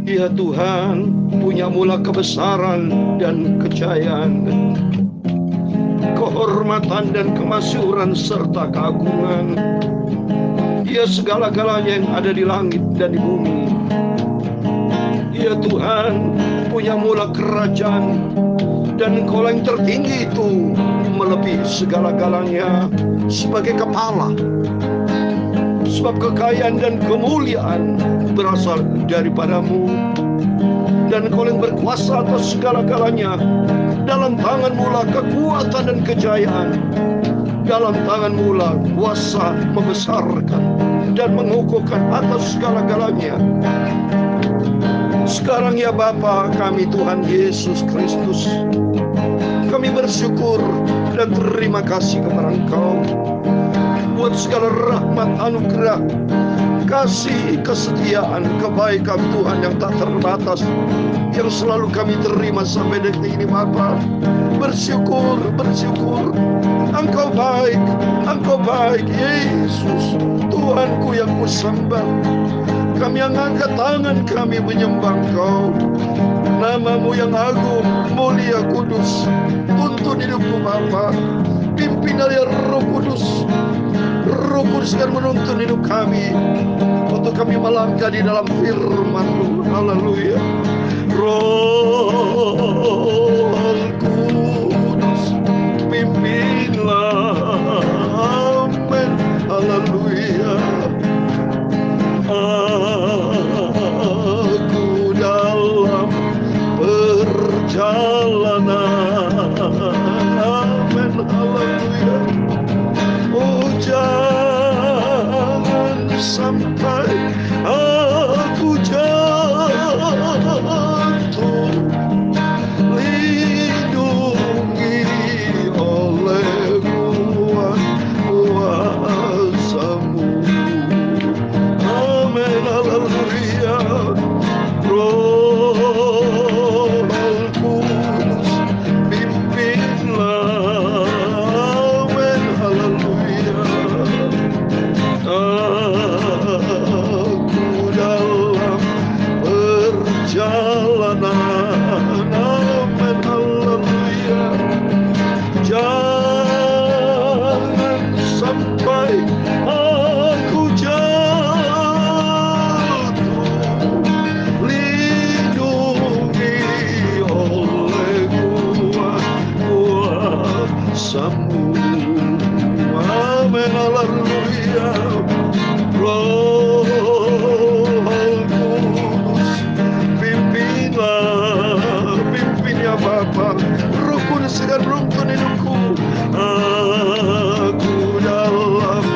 Ya Tuhan, punya mula kebesaran dan kejayaan, kehormatan dan kemasyhuran serta keagungan. Ya segala-galanya yang ada di langit dan di bumi. Ya Tuhan, punya mula kerajaan, dan Engkau yang tertinggi itu melebihi segala-galanya sebagai kepala. Sebab kekayaan dan kemuliaan berasal daripadamu, dan Engkau yang berkuasa atas segala-galanya. Dalam tangan-Mu lah kekuatan dan kejayaan. Dalam tangan-Mu lah kuasa membesarkan dan mengukuhkan atas segala-galanya. Sekarang ya Bapa kami Tuhan Yesus Kristus, kami bersyukur dan terima kasih kepada Engkau buat segala rahmat, anugerah, kasih, kesetiaan, kebaikan Tuhan yang tak terbatas, yang selalu kami terima sampai detik ini Bapa. Bersyukur, Engkau baik Yesus, Tuhanku yang kusembah. Kami yang angkat tangan, kami menyembah Engkau. Nama-Mu yang agung, mulia, kudus, tuntun hidupku Bapa. Pimpin dari Roh Kudus. Roh Kudus akan menuntun hidup kami untuk kami melangkah di dalam firman-Mu. Haleluya. Roh Kudus, pimpinlah. Amin. Haleluya. Aku dalam perjalanan. Amin. Haleluya. Oh, jangan sampai aku jatuh. Lindungi oleh kuasa-Mu. Amin. Haleluya. Roh Kudus, pimpinlah. Amin. Haleluya. Aku dalam perjalanan. Amin. Haleluya. Jangan sampai aku jatuh. Lindungi oleh kuasa-Mu. Amin. Haleluya. Roh Kudus, pimpinlah. Pimpin ya Bapa. Roh Kudus akan menuntun hidupku. Aku dalam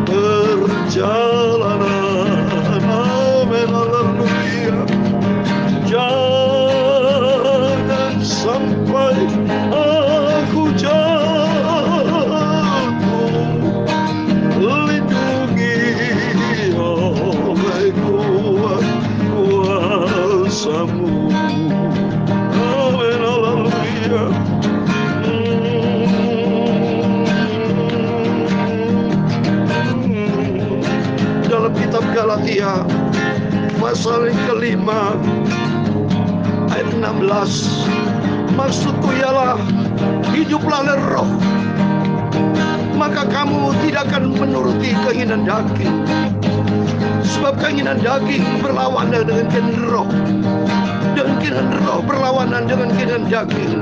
perjalanan. Amin. Haleluya. Jangan sampai aku jatuh. Lindungi oleh kuasa-Mu. Amin. Haleluya. Dalam kitab Galatia pasal yang kelima ayat 16, maksudku ialah hiduplah oleh Roh, maka kamu tidak akan menuruti keinginan daging. Sebab keinginan daging berlawanan dengan keinginan roh, dan keinginan roh berlawanan dengan keinginan daging,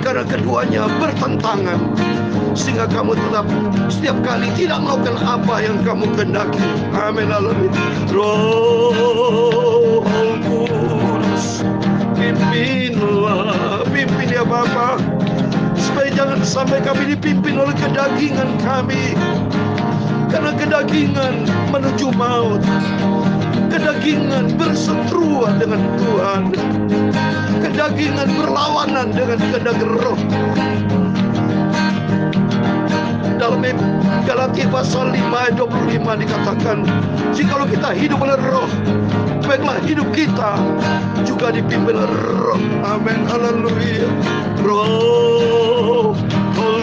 karena keduanya bertentangan, sehingga kamu tetap setiap kali tidak melakukan apa yang kamu kehendaki. Amin. Haleluya. Roh Kudus, pimpinlah. Pimpin ya Bapa, supaya jangan sampai kami dipimpin oleh kedagingan kami. Karena kedagingan menuju maut. Kedagingan berseteruan dengan Tuhan. Kedagingan berlawanan dengan kehendak roh. Dalam Galatia pasal 5 ayat 25 dikatakan, jikalau kita hidup oleh roh, baiklah hidup kita juga dipimpin oleh roh. Amin. Haleluya. Roh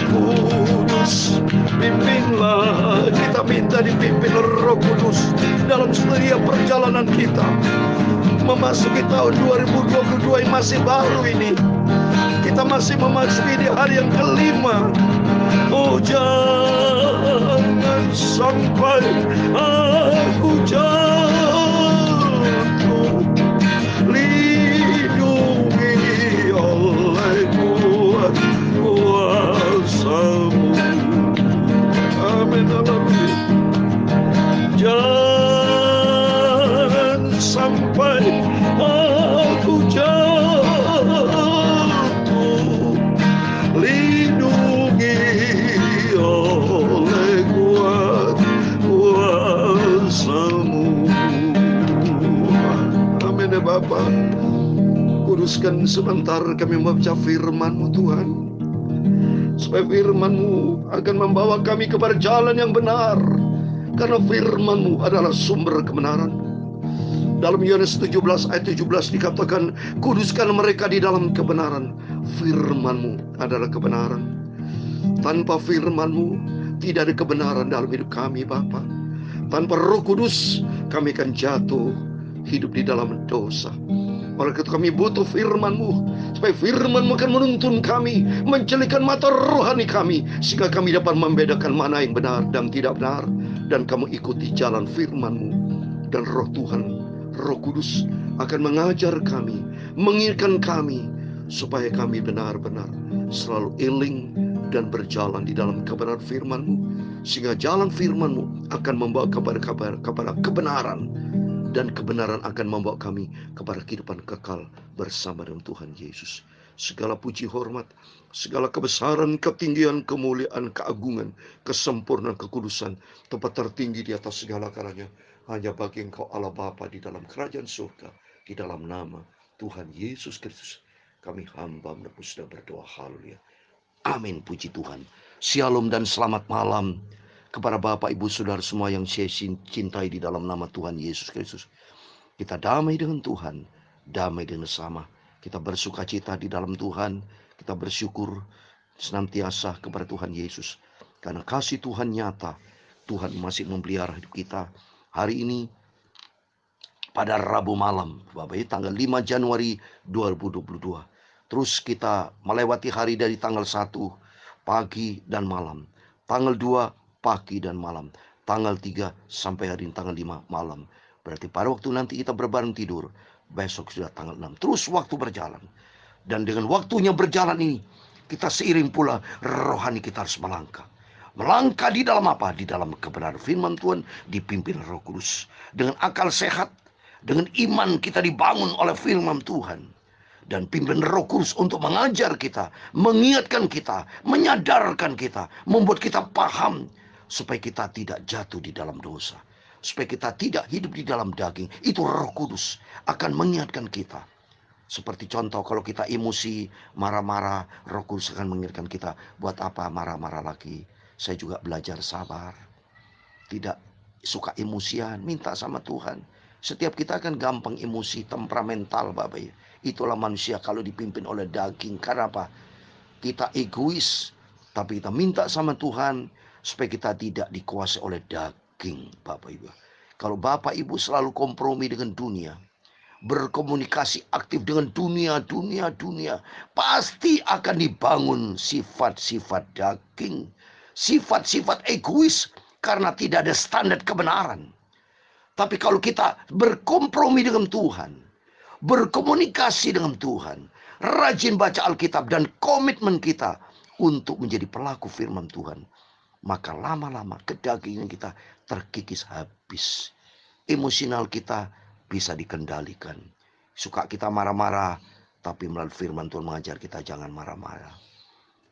Kudus, pimpinlah. Kita minta dipimpin oleh Roh Kudus dalam setiap perjalanan kita. memasuki tahun 2022 yang masih baru ini. Kita masih memasuki di hari yang kelima. Oh, jangan sampai aku jatuh, lindungi oleh kuasa-Mu. Amin. Jangan sampai aku jatuh, lindungi oleh kuasa-Mu. Amin ya Bapa. Kuduskan sebentar kami membaca firman-Mu Tuhan, supaya firman-Mu akan membawa kami kepada jalan yang benar, karena firman-Mu adalah sumber kebenaran. Dalam Yohanes 17 ayat 17 dikatakan, kuduskan mereka di dalam kebenaran. Firman-Mu adalah kebenaran. Tanpa firman-Mu tidak ada kebenaran dalam hidup kami Bapa. Tanpa Roh Kudus kami akan jatuh hidup di dalam dosa. Oleh itu kami butuh firman-Mu, supaya firman-Mu akan menuntun kami, mencelikan mata rohani kami, sehingga kami dapat membedakan mana yang benar dan tidak benar. Dan kamu ikuti jalan firman-Mu. Dan Roh Tuhan, Roh Kudus akan mengajar kami, mengingatkan kami, supaya kami benar-benar selalu eling dan berjalan di dalam kebenaran firman-Mu. Sehingga jalan firman-Mu akan membawa kepada kebenaran, dan kebenaran akan membawa kami kepada kehidupan kekal bersama dengan Tuhan Yesus. Segala puji hormat, segala kebesaran, ketinggian, kemuliaan, keagungan, kesempurnaan, kekudusan, tempat tertinggi di atas segala kalanya hanya bagi Engkau Allah Bapa di dalam kerajaan surga. Di dalam nama Tuhan Yesus Kristus kami hamba menebus dan berdoa. Haleluya. Amin. Puji Tuhan. Shalom dan selamat malam kepada Bapak, Ibu, Saudara semua yang saya cintai di dalam nama Tuhan Yesus Kristus. Kita damai dengan Tuhan, damai dengan sesama. Kita bersuka cita di dalam Tuhan. Kita bersyukur senantiasa kepada Tuhan Yesus, karena kasih Tuhan nyata. Tuhan masih memelihara hidup kita. Hari ini pada Rabu malam, Bapak Ibu, tanggal 5 Januari 2022. Terus kita melewati hari dari tanggal 1 pagi dan malam, tanggal 2 pagi dan malam, tanggal 3 sampai hari ini tanggal 5 malam. Berarti pada waktu nanti kita berbareng tidur, besok sudah tanggal 6. Terus waktu berjalan. Dan dengan waktunya berjalan ini, kita seiring pula rohani kita harus melangkah. Melangkah di dalam apa? Di dalam kebenaran firman Tuhan, dipimpin Roh Kudus. Dengan akal sehat, dengan iman kita dibangun oleh firman Tuhan. Dan pimpin Roh Kudus untuk mengajar kita, mengingatkan kita, menyadarkan kita, membuat kita paham, supaya kita tidak jatuh di dalam dosa, supaya kita tidak hidup di dalam daging. Itu Roh Kudus akan mengingatkan kita. Seperti contoh, kalau kita emosi, marah-marah, Roh Kudus akan mengingatkan kita, buat apa marah-marah lagi? Saya juga belajar sabar, tidak suka emosian, minta sama Tuhan. Setiap kita kan gampang emosi, temperamental Bapak ya. Itulah manusia kalau dipimpin oleh daging. Karena apa? Kita egois, tapi kita minta sama Tuhan supaya kita tidak dikuasai oleh daging Bapak Ibu. Kalau Bapak Ibu selalu kompromi dengan dunia, berkomunikasi aktif dengan dunia, pasti akan dibangun sifat-sifat daging, sifat-sifat egois, karena tidak ada standar kebenaran. Tapi kalau kita berkompromi dengan Tuhan, berkomunikasi dengan Tuhan, rajin baca Alkitab, dan komitmen kita untuk menjadi pelaku firman Tuhan, maka lama-lama kedagingan kita terkikis habis. Emosional kita bisa dikendalikan. Suka kita marah-marah, tapi melalui firman Tuhan mengajar kita jangan marah-marah.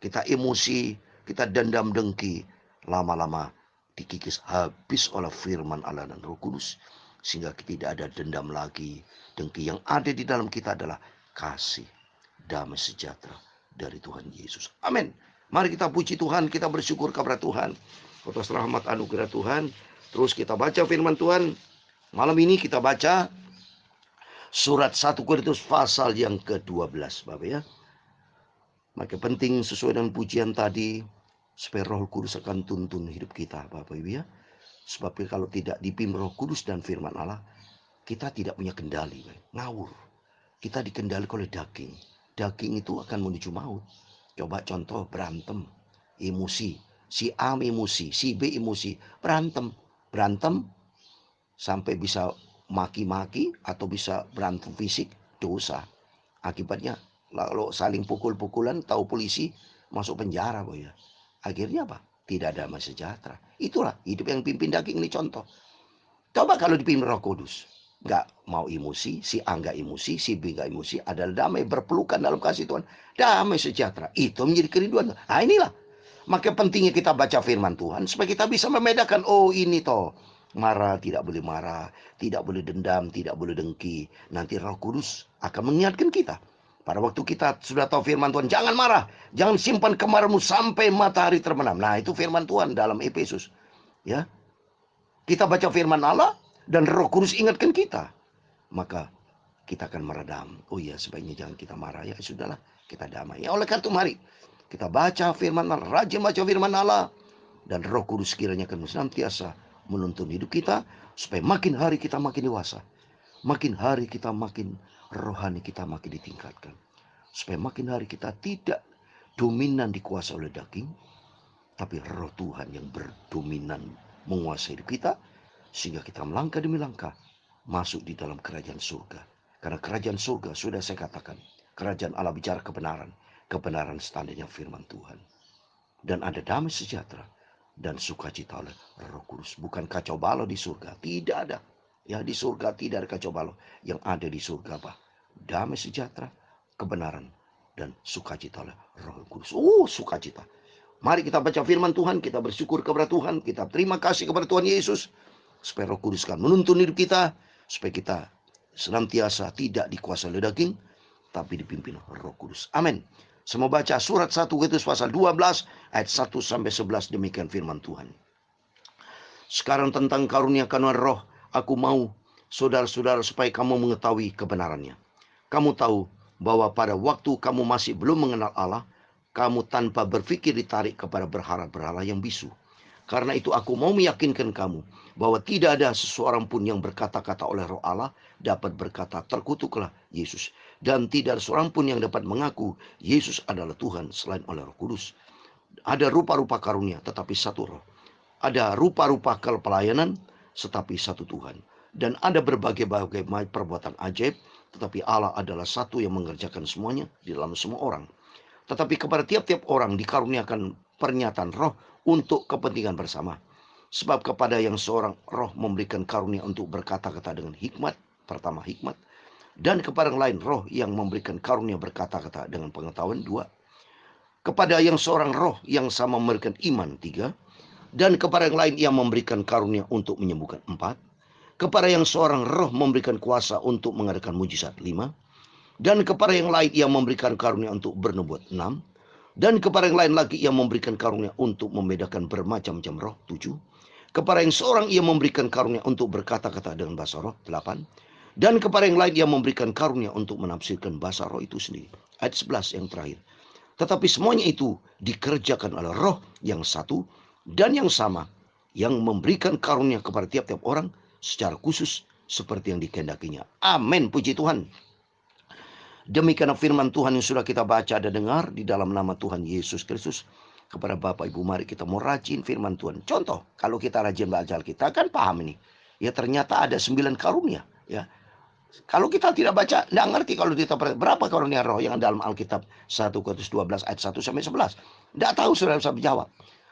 Kita emosi, kita dendam dengki, lama-lama dikikis habis oleh firman Allah dan Roh Kudus, sehingga tidak ada dendam lagi, dengki. Yang ada di dalam kita adalah kasih, damai sejahtera dari Tuhan Yesus. Amin. Mari kita puji Tuhan, kita bersyukur kepada Tuhan atas rahmat anugerah Tuhan. Terus kita baca firman Tuhan. Malam ini kita baca surat 1 Korintus pasal yang ke-12 Bapak ya. Maka penting sesuai dengan pujian tadi, supaya Roh Kudus akan tuntun hidup kita Bapak Ibu ya. Sebab kalau tidak dipimpin Roh Kudus dan firman Allah, kita tidak punya kendali, ngawur. Kita dikendalikan oleh daging. Daging itu akan menuju maut. Coba contoh berantem, emosi. Si A emosi, si B emosi, berantem. Berantem sampai bisa maki-maki atau bisa berantem fisik, dosa. Akibatnya kalau saling pukul-pukulan, tahu polisi, masuk penjara, boy ya. Akhirnya apa? Tidak ada damai sejahtera. Itulah hidup yang pimpin daging ini contoh. Coba kalau dipimpin Roh Kudus, nggak mau emosi, si A nggak emosi, si B nggak emosi, adalah damai, berpelukan dalam kasih Tuhan, damai sejahtera. Itu menjadi kerinduan. Nah inilah, maka pentingnya kita baca firman Tuhan supaya kita bisa membedakan, oh ini toh marah, tidak boleh marah, tidak boleh dendam, tidak boleh dengki. Nanti Roh Kudus akan mengingatkan kita. Pada waktu kita sudah tahu firman Tuhan, jangan marah, jangan simpan kemarahanmu sampai matahari terbenam. Nah itu firman Tuhan dalam Efesus. Ya, kita baca firman Allah dan Roh Kudus ingatkan kita, maka kita akan meredam. Oh iya, sebaiknya jangan kita marah, ya sudahlah, kita damai. Ya oleh karena itu mari kita baca firman Allah, rajin baca firman Allah, dan Roh Kudus kiranya akan senantiasa menuntun hidup kita supaya makin hari kita makin dewasa, makin hari kita makin rohani, kita makin ditingkatkan, supaya makin hari kita tidak dominan dikuasai oleh daging, tapi Roh Tuhan yang berdominan menguasai hidup kita, sehingga kita melangkah demi langkah masuk di dalam kerajaan surga. Karena kerajaan surga sudah saya katakan, kerajaan Allah bicara kebenaran, kebenaran standarnya firman Tuhan, dan ada damai sejahtera dan sukacita oleh Roh Kudus. Bukan kacau balau di surga, tidak ada. Ya, di surga tidak ada kacau balau. Yang ada di surga apa? Damai sejahtera, kebenaran, dan sukacita oleh Roh Kudus. Sukacita. Mari kita baca firman Tuhan, kita bersyukur kepada Tuhan, kita terima kasih kepada Tuhan Yesus, supaya Roh Kudus kan menuntun hidup kita, supaya kita senantiasa tidak dikuasai oleh daging, tapi dipimpin Roh Kudus. Amin. Saya mau baca surat 1 Korintus pasal 12 ayat 1 sampai 11, demikian firman Tuhan. Sekarang tentang karunia Roh, aku mau saudara-saudara supaya kamu mengetahui kebenarannya. Kamu tahu bahwa pada waktu kamu masih belum mengenal Allah, kamu tanpa berpikir ditarik kepada berhala-berhala yang bisu. Karena itu aku mau meyakinkan kamu bahwa tidak ada seseorang pun yang berkata-kata oleh Roh Allah dapat berkata terkutuklah Yesus. Dan tidak ada seorang pun yang dapat mengaku Yesus adalah Tuhan selain oleh Roh Kudus. Ada rupa-rupa karunia tetapi satu Roh. Ada rupa-rupa pelayanan tetapi satu Tuhan. Dan ada berbagai-bagai perbuatan ajaib, tetapi Allah adalah satu yang mengerjakan semuanya di dalam semua orang. Tetapi kepada tiap-tiap orang dikaruniakan pernyataan roh untuk kepentingan bersama. Sebab kepada yang seorang roh memberikan karunia untuk berkata-kata dengan hikmat, pertama hikmat. Dan kepada yang lain roh yang memberikan karunia berkata-kata dengan pengetahuan, 2. Kepada yang seorang roh yang sama memberikan iman, 3. Dan kepada yang lain yang memberikan karunia untuk menyembuhkan, 4. Kepada yang seorang roh memberikan kuasa untuk mengadakan mujizat, 5. Dan kepada yang lain ia memberikan karunia untuk bernubuat, 6. Dan kepada yang lain lagi ia memberikan karunia untuk membedakan bermacam-macam roh, 7. Kepada yang seorang ia memberikan karunia untuk berkata-kata dengan bahasa roh, 8. Dan kepada yang lain ia memberikan karunia untuk menafsirkan bahasa roh itu sendiri. Ayat 11 yang terakhir. Tetapi semuanya itu dikerjakan oleh roh yang satu dan yang sama, yang memberikan karunia kepada tiap-tiap orang secara khusus seperti yang dikehendakinya. Amin, puji Tuhan. Demikian firman Tuhan yang sudah kita baca dan dengar di dalam nama Tuhan Yesus Kristus. Kepada Bapak Ibu, mari kita mau rajin firman Tuhan. Contoh, kalau kita rajin baca Alkitab, kan paham ini. Ya ternyata ada 9 karunia. Ya, kalau kita tidak baca, tidak ngerti kalau kita berapa karunia roh yang dalam Alkitab 1 Korintus 12 ayat 1 sampai 11. Tidak tahu saudara bisa menjawab.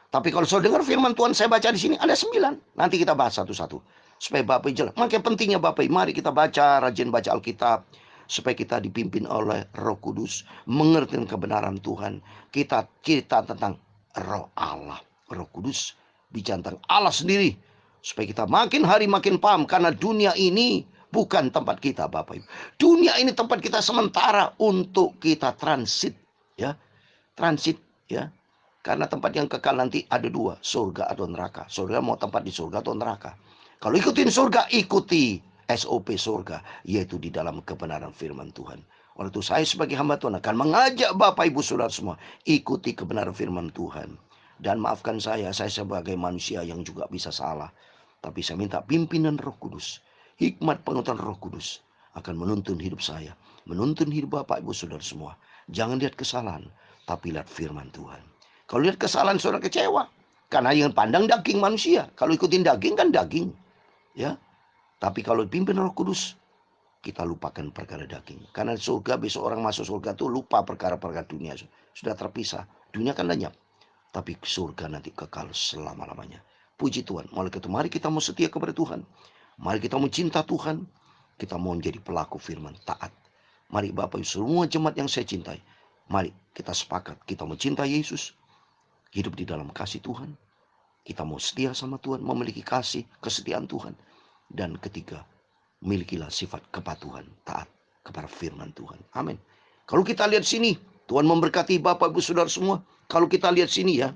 Tapi kalau saudara dengar firman Tuhan saya baca di sini ada 9. Nanti kita bahas satu-satu. Supaya Bapak jelas. Makanya pentingnya Bapak, mari kita baca, rajin baca Alkitab. Supaya kita dipimpin oleh Roh Kudus, mengerti kebenaran Tuhan. Kita cerita tentang Roh Allah. Roh Kudus bicara tentang Allah sendiri. Supaya kita makin hari makin paham. Karena dunia ini bukan tempat kita, Bapak Ibu. Dunia ini tempat kita sementara untuk kita transit. Ya, transit. Ya, karena tempat yang kekal nanti ada 2, surga atau neraka. Surga mau tempat di surga atau neraka. Kalau ikutin surga, ikuti SOP surga, yaitu di dalam kebenaran firman Tuhan. Oleh itu saya sebagai hamba Tuhan akan mengajak Bapak Ibu Saudara semua ikuti kebenaran firman Tuhan. Dan maafkan saya sebagai manusia yang juga bisa salah. Tapi saya minta pimpinan Roh Kudus hikmat pengetahuan Roh Kudus akan menuntun hidup saya, menuntun hidup Bapak Ibu Saudara semua. Jangan lihat kesalahan, tapi lihat firman Tuhan. Kalau lihat kesalahan saudara kecewa, karena yang pandang daging manusia. Kalau ikutin daging kan daging, ya. Tapi kalau pimpin Roh Kudus, kita lupakan perkara daging. Karena surga, besok orang masuk surga tuh lupa perkara-perkara dunia. Sudah terpisah. Dunia kan lenyap. Tapi surga nanti kekal selama-lamanya. Puji Tuhan. Mari kita mau setia kepada Tuhan. Mari kita mau cinta Tuhan. Kita mau menjadi pelaku firman, taat. Mari Bapak Ibu semua jemaat yang saya cintai. Mari kita sepakat. Kita mau cinta Yesus. Hidup di dalam kasih Tuhan. Kita mau setia sama Tuhan. Memiliki kasih, kesetiaan Tuhan. Dan ketiga, milikilah sifat kepatuhan, taat kepada firman Tuhan. Amin. Kalau kita lihat sini, Tuhan memberkati Bapak Ibu Saudara semua. Kalau kita lihat sini ya,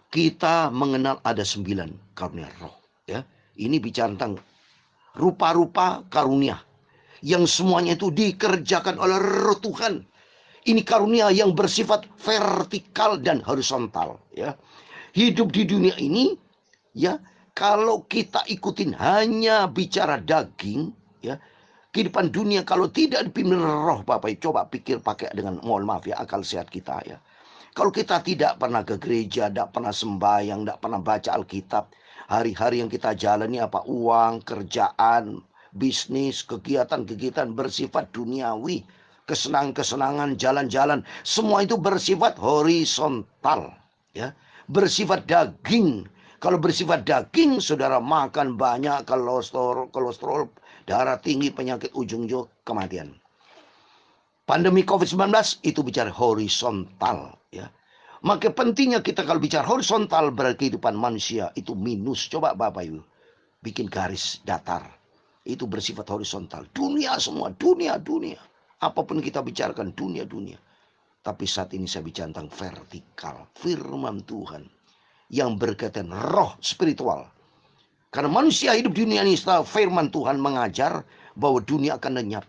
kita mengenal ada 9 karunia roh. Ya, ini bicara tentang rupa-rupa karunia yang semuanya itu dikerjakan oleh Roh Tuhan. Ini karunia yang bersifat vertikal dan horizontal. Ya, hidup di dunia ini, ya. Kalau kita ikutin hanya bicara daging, ya, kehidupan dunia kalau tidak dipimpin roh, Bapak, coba pikir pakai dengan, mohon maaf ya, akal sehat kita ya. Kalau kita tidak pernah ke gereja, tidak pernah sembahyang, tidak pernah baca Alkitab, hari-hari yang kita jalani apa? Uang, kerjaan, bisnis, kegiatan-kegiatan bersifat duniawi, kesenangan-kesenangan, jalan-jalan, semua itu bersifat horizontal, ya, bersifat daging. Kalau bersifat daging, saudara makan banyak kolesterol, darah tinggi, penyakit ujung-ujung kematian. Pandemi COVID-19 itu bicara horizontal, ya. Maka pentingnya kita kalau bicara horizontal berkehidupan manusia itu minus. Coba Bapak Ibu bikin garis datar. Itu bersifat horizontal. Dunia semua, dunia. Apapun kita bicarakan dunia. Tapi saat ini saya bicara tentang vertikal, firman Tuhan yang berkaitan roh spiritual. Karena manusia hidup di dunia ini setelah firman Tuhan mengajar bahwa dunia akan lenyap.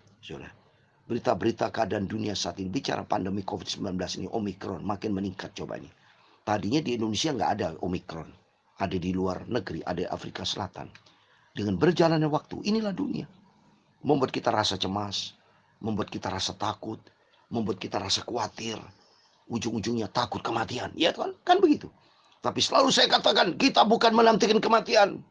Berita-berita keadaan dunia saat ini bicara pandemi COVID-19 ini, Omikron makin meningkat coba ini. Tadinya di Indonesia nggak ada Omikron. Ada di luar negeri, ada di Afrika Selatan. Dengan berjalannya waktu, inilah dunia. Membuat kita rasa cemas, membuat kita rasa takut, membuat kita rasa khawatir. Ujung-ujungnya takut kematian. Ya kan begitu. Tapi selalu saya katakan, kita bukan menantikan kematian.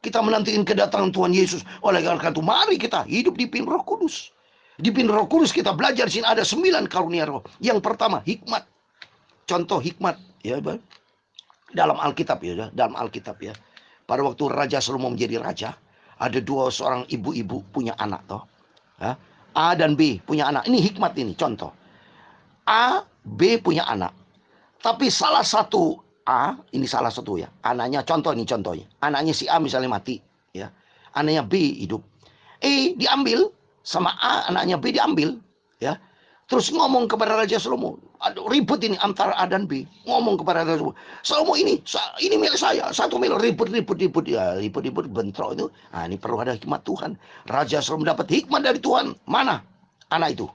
Kita menantikan kedatangan Tuhan Yesus. Oleh karena itu, mari kita hidup di pimpin Roh Kudus. Di pimpin Roh Kudus kita belajar di sini ada 9 karunia roh. Yang pertama, hikmat. Contoh hikmat, ya, dalam Alkitab ya, Pada waktu Raja Salomo menjadi raja, ada 2 seorang ibu-ibu punya anak toh. Ya. A dan B punya anak. Ini hikmat ini, contoh. A, B punya anak. Tapi salah satu A, ini salah satu ya. Anaknya, contohnya. Anaknya si A misalnya mati. Ya. Anaknya B hidup. E diambil sama A, anaknya B diambil. Ya. Terus ngomong kepada Raja Salomo. Aduh, ribut ini antara A dan B. Ngomong kepada Raja Salomo. Salomo ini milik saya. 1 milik, ribut. Ya, ribut, bentrok itu. Nah, ini perlu ada hikmat Tuhan. Raja Salomo dapat hikmat dari Tuhan. Mana anak itu?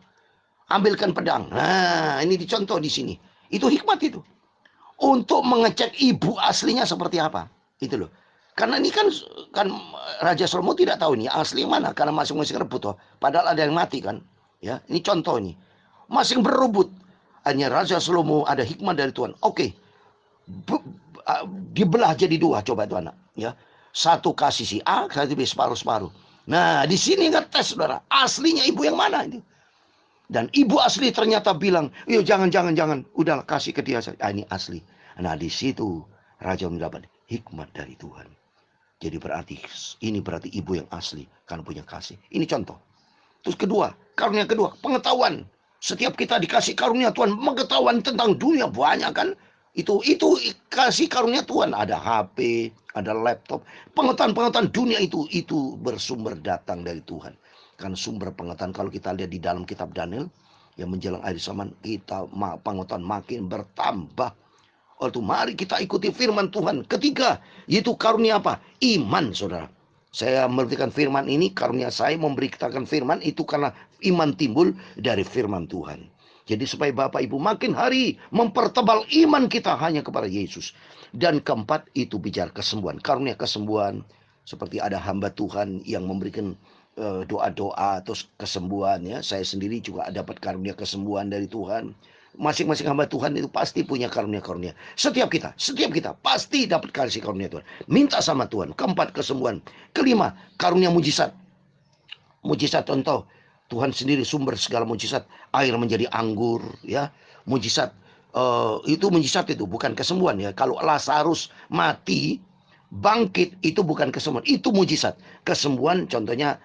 Ambilkan pedang. Nah, ini dicontoh di sini. Itu hikmat itu. Untuk mengecek ibu aslinya seperti apa. Itu loh. Karena ini kan Raja Salomo tidak tahu ini asli yang mana. Karena masing-masing rebut. Toh. Padahal ada yang mati kan. Ya, ini contoh ini. Masing berebut. Hanya Raja Salomo ada hikmat dari Tuhan. Oke. Dibelah jadi 2. Coba itu anak. Ya. Satu kasih si A, satu B separuh-separuh. Nah, di sini ngetes saudara. Aslinya ibu yang mana ini? Dan ibu asli ternyata bilang, "Yo jangan. Udahlah kasih ke dia saja." Ini asli. Nah di situ Raja mendapat hikmat dari Tuhan. Jadi berarti ibu yang asli karena punya kasih. Ini contoh. Terus karunia kedua, pengetahuan. Setiap kita dikasih karunia Tuhan, pengetahuan tentang dunia banyak kan. Itu kasih karunia Tuhan. Ada HP, ada laptop. Pengetahuan dunia itu bersumber datang dari Tuhan. Karena sumber pengetahuan kalau kita lihat di dalam kitab Daniel yang menjelang akhir zaman, kita pengetahuan makin bertambah. Oleh itu mari kita ikuti firman Tuhan. Ketiga, yaitu karunia apa? Iman, saudara. Saya memberikan firman ini, karunia saya memberitakan firman itu karena iman timbul dari firman Tuhan. Jadi supaya Bapak Ibu makin hari mempertebal iman kita hanya kepada Yesus. Dan keempat itu bicara kesembuhan. Karunia kesembuhan, Seperti ada hamba Tuhan yang memberikan doa-doa atau kesembuhan ya. Saya sendiri juga dapat karunia kesembuhan dari Tuhan. Masing-masing hamba Tuhan itu pasti punya karunia-karunia. Setiap kita pasti dapat kasih karunia Tuhan. Minta sama Tuhan. Keempat, kesembuhan. Kelima, karunia mujizat. Mujizat contoh, Tuhan sendiri sumber segala mujizat. Air menjadi anggur ya. Mujizat itu mujizat, itu bukan kesembuhan ya. Kalau Lazarus mati bangkit itu bukan kesembuhan, itu mujizat. Kesembuhan contohnya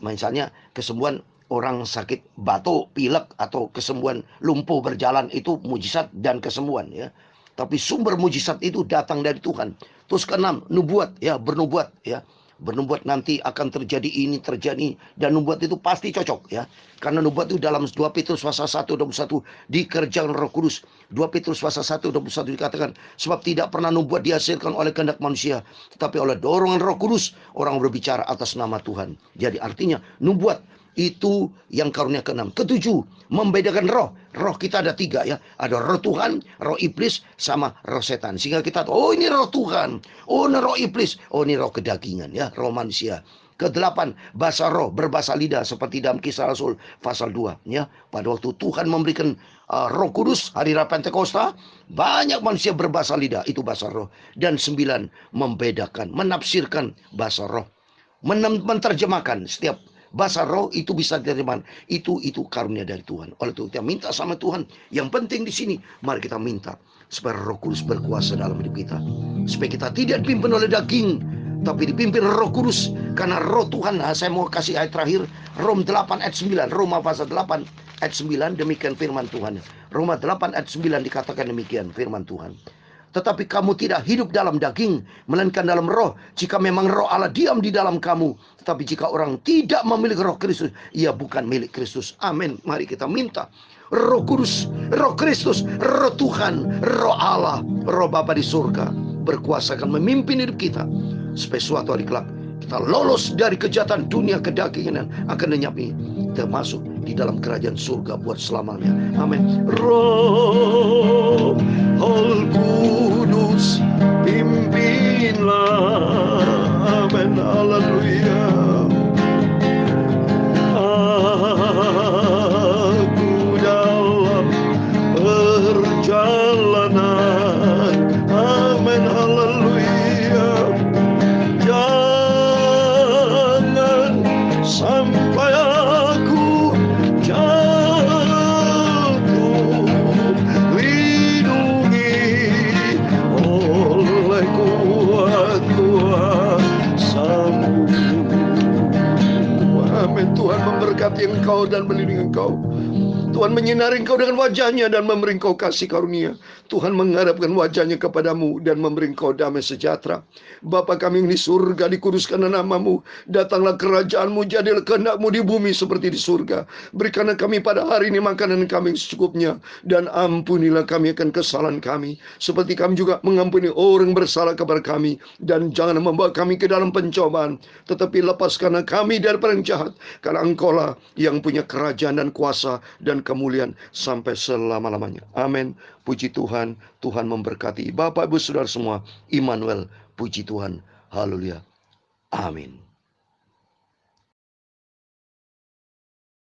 misalnya kesembuhan orang sakit batuk, pilek, atau kesembuhan lumpuh berjalan, itu mujizat dan kesembuhan ya. Tapi sumber mujizat itu datang dari Tuhan. Terus keenam, nubuat ya, bernubuat ya. Bernubuat nanti akan terjadi ini, terjadi, dan nubuat itu pasti cocok ya. Karena nubuat itu dalam 2 Petrus pasal 1:21 dikerjakan Roh Kudus. 2 Petrus pasal 1:21 dikatakan, sebab tidak pernah nubuat dihasilkan oleh kehendak manusia, tetapi oleh dorongan Roh Kudus orang berbicara atas nama Tuhan. Jadi artinya nubuat itu yang karunia keenam. Ketujuh, membedakan roh. Roh kita ada 3 ya. Ada roh Tuhan, roh iblis, sama roh setan. Sehingga kita tahu, oh ini roh Tuhan, oh ini roh iblis, oh ini roh kedagingan ya, roh manusia. Kedelapan, bahasa roh, berbahasa lidah, seperti dalam Kisah Rasul pasal 2 ya. Pada waktu Tuhan memberikan Roh Kudus hari Raya Pentakosta, banyak manusia berbahasa lidah, itu bahasa roh. Dan 9, membedakan, menafsirkan bahasa roh, menerjemahkan setiap bahasa roh itu bisa diterima. Itu karunia dari Tuhan. Oleh itu kita minta sama Tuhan. Yang penting di sini, mari kita minta supaya Roh Kudus berkuasa dalam hidup kita. Supaya kita tidak dipimpin oleh daging, tapi dipimpin Roh Kudus. Karena Roh Tuhan, saya mau kasih ayat terakhir, Roma 8 ayat 9. Roma pasal 8 ayat 9, demikian firman Tuhan. Roma 8 ayat 9 dikatakan demikian firman Tuhan. Tetapi kamu tidak hidup dalam daging, melainkan dalam roh. Jika memang roh Allah diam di dalam kamu. Tetapi jika orang tidak memiliki roh Kristus, ia bukan milik Kristus. Amin. Mari kita minta Roh Kudus, Roh Kristus, Roh Tuhan, Roh Allah, Roh Bapa di surga berkuasa akan memimpin hidup kita, supaya suatu hari kelak kita lolos dari kejahatan dunia kedagingan akan lenyap ini, kita masuk di dalam kerajaan surga buat selamanya. Amin. Roh Kudus pimpinlah. Amin. Haleluya. Aku dalam perjalanan. Amin. Haleluya. Jangan sampai aku jatuh, lindungi oleh kuat kuasamu. Amin. Tuhan memberkati engkau dan melindungi engkau. Tuhan menyinari engkau dengan wajahnya dan memberi engkau kasih karunia. Tuhan menghadapkan wajahnya kepadamu dan memberi engkau damai sejahtera. Bapa kami yang di surga, dikuduskanlah namamu. Datanglah kerajaanmu, jadilah kehendakmu di bumi seperti di surga. Berikanlah kami pada hari ini makanan kami secukupnya. Dan ampunilah kami akan kesalahan kami, seperti kami juga mengampuni orang bersalah kepada kami. Dan jangan membawa kami ke dalam pencobaan, tetapi lepaskanlah kami daripada yang jahat. Karena engkaulah yang punya kerajaan dan kuasa dan kemuliaan sampai selama-lamanya. Amin. Puji Tuhan. Tuhan memberkati Bapak Ibu Saudara semua. Immanuel. Puji Tuhan. Haleluya. Amin.